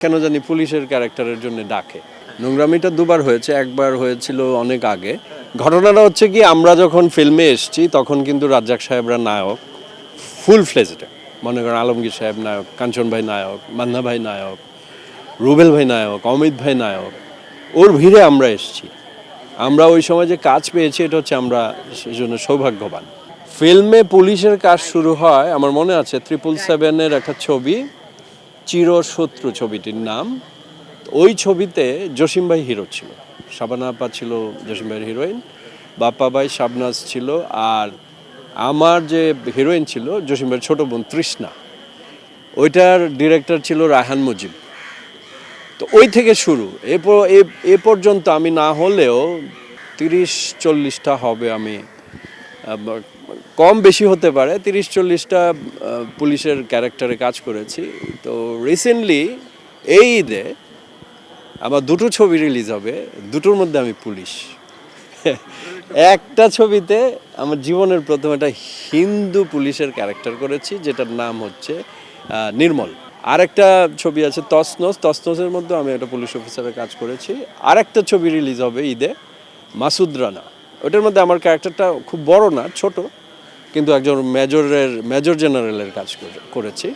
কেন জানি পুলিশের ক্যারেক্টারের জন্য ডাকে। নোংরামিটা দুবার হয়েছে, একবার হয়েছিল অনেক আগে। ঘটনাটা হচ্ছে কি, আমরা যখন ফিল্মে এসেছি তখন কিন্তু রাজ্জাক সাহেবরা নায়ক, ফুল ফ্লেজড। মনে করেন আলমগীর সাহেব নায়ক, কাঞ্চন ভাই নায়ক, মান্না ভাই নায়ক, রুবেল ভাই নায়ক, অমিত ভাই নায়ক। ওর ভিড়ে আমরা এসেছি। আমরা ওই সময় যে কাজ পেয়েছি এটা হচ্ছে আমরা সেজন্য সৌভাগ্যবান। ফিল্মে পুলিশের কাজ শুরু হয় আমার মনে আছে 777-এর একটা ছবি, চিরশত্রু ছবিটির নাম। ওই ছবিতে জসিম ভাই হিরো ছিল, শাবানা আপা ছিল জসিম ভাইয়ের হিরোইন, বাপ্পা ভাই শাবনাজ ছিল, আর আমার যে হিরোইন ছিল জসিম ভাইয়ের ছোটো বোন তৃষ্ণা, ওইটার ডিরেক্টর ছিল রায়হান মুজিব। তো ওই থেকে শুরু, এ পর্যন্ত আমি না হলেও 30-40টা হবে, আমি কম বেশি হতে পারে, 30-40টা পুলিশের ক্যারেক্টারে কাজ করেছি। তো রিসেন্টলি এই ঈদে আমার দুটো ছবি রিলিজ হবে, দুটোর মধ্যে আমি পুলিশ। একটা ছবিতে আমার জীবনের প্রথম একটা হিন্দু পুলিশের ক্যারেক্টার করেছি, যেটার নাম হচ্ছে নির্মল। আরেকটা ছবি আছে তসনস, তসনসের মধ্যে আমি একটা পুলিশ অফিসারের কাজ করেছি। আরেকটা ছবি রিলিজ হবে ঈদে, মাসুদ রানা। ওটার মধ্যে আমার ক্যারেক্টারটা খুব বড় না, ছোট, কিন্তু একজন মেজর জেনারেলের কাজ করেছি।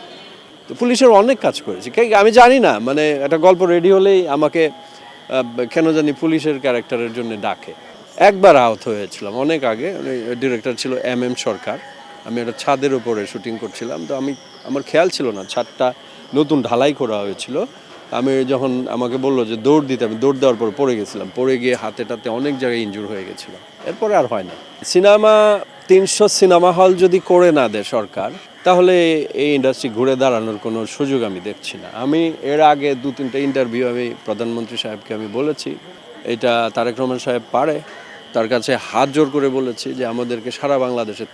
তো পুলিশের অনেক কাজ করেছি, আমি জানি না, মানে একটা গল্প রেডি হলেই আমাকে কেন জানি পুলিশের ক্যারেক্টারের জন্য ডাকে। একবার আহত হয়েছিলাম অনেক আগে, ডিরেক্টর ছিল MM সরকার। আমি একটা ছাদের উপরে শুটিং করছিলাম, তো আমার খেয়াল ছিল না ছাদটা নতুন ঢালাই করা হয়েছিল। আমি যখন আমাকে বললো যে দৌড় দিতে, আমি দৌড় দেওয়ার পর পড়ে গেছিলাম, পড়ে গিয়ে হাতেটাতে অনেক জায়গায় ইনজুর হয়ে গেছিলো। এরপরে আর হয় না। সিনেমা 300 সিনেমা হল যদি করে না দেয় সরকার, তাহলে এই ইন্ডাস্ট্রি ঘুরে দাঁড়ানোর কোনো সুযোগ আমি দেখছি না। আমি এর আগে 2-3টা ইন্টারভিউ আমি প্রধানমন্ত্রী সাহেবকে আমি বলেছি, এটা তারেক রহমান সাহেব পারে, তার কাছে হাত জোর করে বলেছি যে আমাদেরকে সারা বাংলাদেশে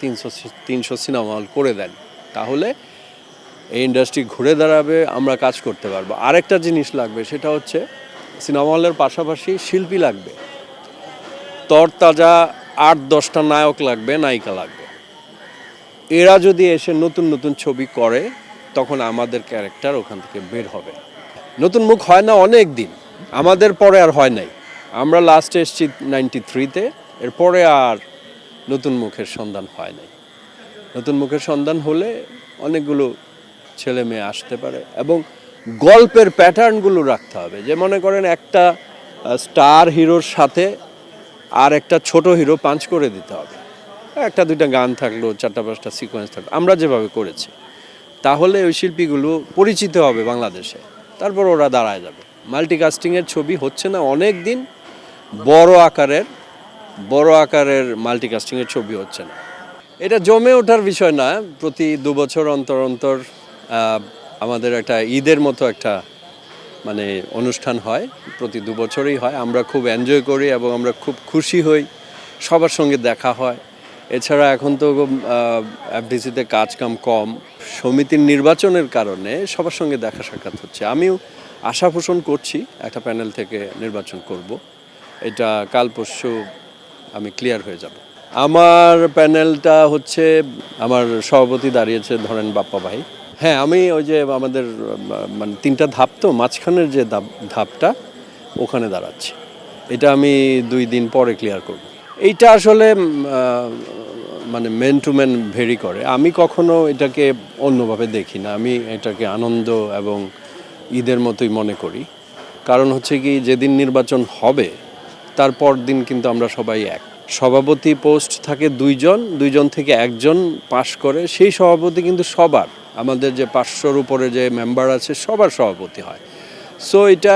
300 সিনেমা হল করে দেন, তাহলে এই ইন্ডাস্ট্রি ঘুরে দাঁড়াবে, আমরা কাজ করতে পারবো। আরেকটা জিনিস লাগবে, সেটা হচ্ছে সিনেমা হলের পাশাপাশি শিল্পী লাগবে, তরতাজা 8-10টা নায়ক লাগবে, নায়িকা লাগবে। এরা যদি এসে নতুন নতুন ছবি করে, তখন আমাদের ক্যারেক্টার ওখান থেকে বের হবে। নতুন মুখ হয় না অনেক দিন, আমাদের পরে আর হয় নাই। আমরা লাস্টে এসেছি 93-তে, এরপরে আর নতুন মুখের সন্ধান হয় নাই। নতুন মুখের সন্ধান হলে অনেকগুলো ছেলে মেয়ে আসতে পারে, এবং গল্পের প্যাটার্নগুলো রাখতে হবে। যে মনে করেন একটা স্টার হিরোর সাথে আর একটা ছোট হিরো পাঞ্চ করে দিতে হবে, 1-2টা গান থাকলো, 4-5টা সিকোয়েন্স থাকলো, আমরা যেভাবে করেছি, তাহলে ওই শিল্পীগুলো পরিচিত হবে বাংলাদেশে, তারপর ওরা দাঁড়ায় যাবে। মাল্টিকাস্টিংয়ের ছবি হচ্ছে না অনেক দিন, বড় আকারের মাল্টিকাস্টিংয়ের ছবি হচ্ছে না। এটা জমে ওঠার বিষয় না, প্রতি 2 বছর অন্তর অন্তর আমাদের একটা ঈদের মতো একটা মানে অনুষ্ঠান হয়, প্রতি 2 বছরই হয়। আমরা খুব এনজয় করি এবং আমরা খুব খুশি হই, সবার সঙ্গে দেখা হয়। এছাড়া এখন তো FDC-তে কাজকাম কম, সমিতির নির্বাচনের কারণে সবার সঙ্গে দেখা সাক্ষাৎ হচ্ছে। আমিও আশা পোষণ করছি একটা প্যানেল থেকে নির্বাচন করব, এটা কাল পরশু আমি ক্লিয়ার হয়ে যাব। আমার প্যানেলটা হচ্ছে, আমার সভাপতি দাঁড়িয়েছে ধরেন বাপ্পা ভাই। হ্যাঁ, আমি ওই যে আমাদের মানে 3টা ধাপ, তো মাঝখানের যে ধাপটা ওখানে দাঁড়াচ্ছি। এটা আমি 2 দিন পরে ক্লিয়ার করব। এইটা আসলে মানে ম্যান টু ম্যান ভেরি করে। আমি কখনো এটাকে অন্যভাবে দেখি না, আমি এটাকে আনন্দ এবং ঈদের মতোই মনে করি। কারণ হচ্ছে কি, যেদিন নির্বাচন হবে তারপর দিন কিন্তু আমরা সবাই এক। সভাপতি পোস্ট থাকে 2জন থেকে 1জন পাশ করে, সেই সভাপতি কিন্তু সবার, আমাদের যে 500-র উপরে যে মেম্বার আছে সবার সভাপতি হয়। সো এটা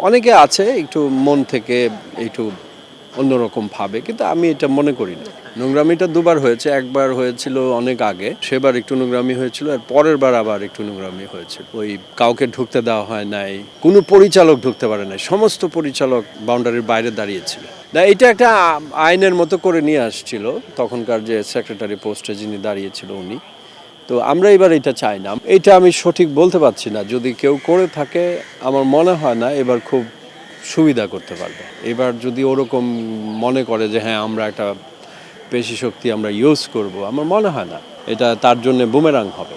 অনেকে আছে একটু মন থেকে একটু অন্যরকম ভাবে, কিন্তু আমি এটা মনে করি না। নোংরামিটা দুবার হয়েছে, একবার হয়েছিল অনেক আগে, সেবার একটু নোংরামি হয়েছিল, আর পরের বার আবার একটু নোংরামি হয়েছে। ওই কাউকে ঢুকতে দেওয়া হয় নাই, কোনো পরিচালক ঢুকতে পারে নাই, সমস্ত পরিচালক বাউন্ডারির বাইরে দাঁড়িয়েছিল। না, এটা একটা আইনের মতো করে নিয়ে আসছিল তখনকার যে সেক্রেটারি পোস্টে যিনি দাঁড়িয়েছিল উনি। তো আমরা এবার এটা চাই না, এটা আমি সঠিক বলতে পারছি না। যদি কেউ করে থাকে, আমার মনে হয় না এবার খুব সুবিধা করতে পারবে। এবার যদি ওরকম মনে করে যে হ্যাঁ আমরা একটা পেশি শক্তি আমরা ইউজ করব, আমার মনে হয় না এটা তার জন্য বুমেরাং হবে।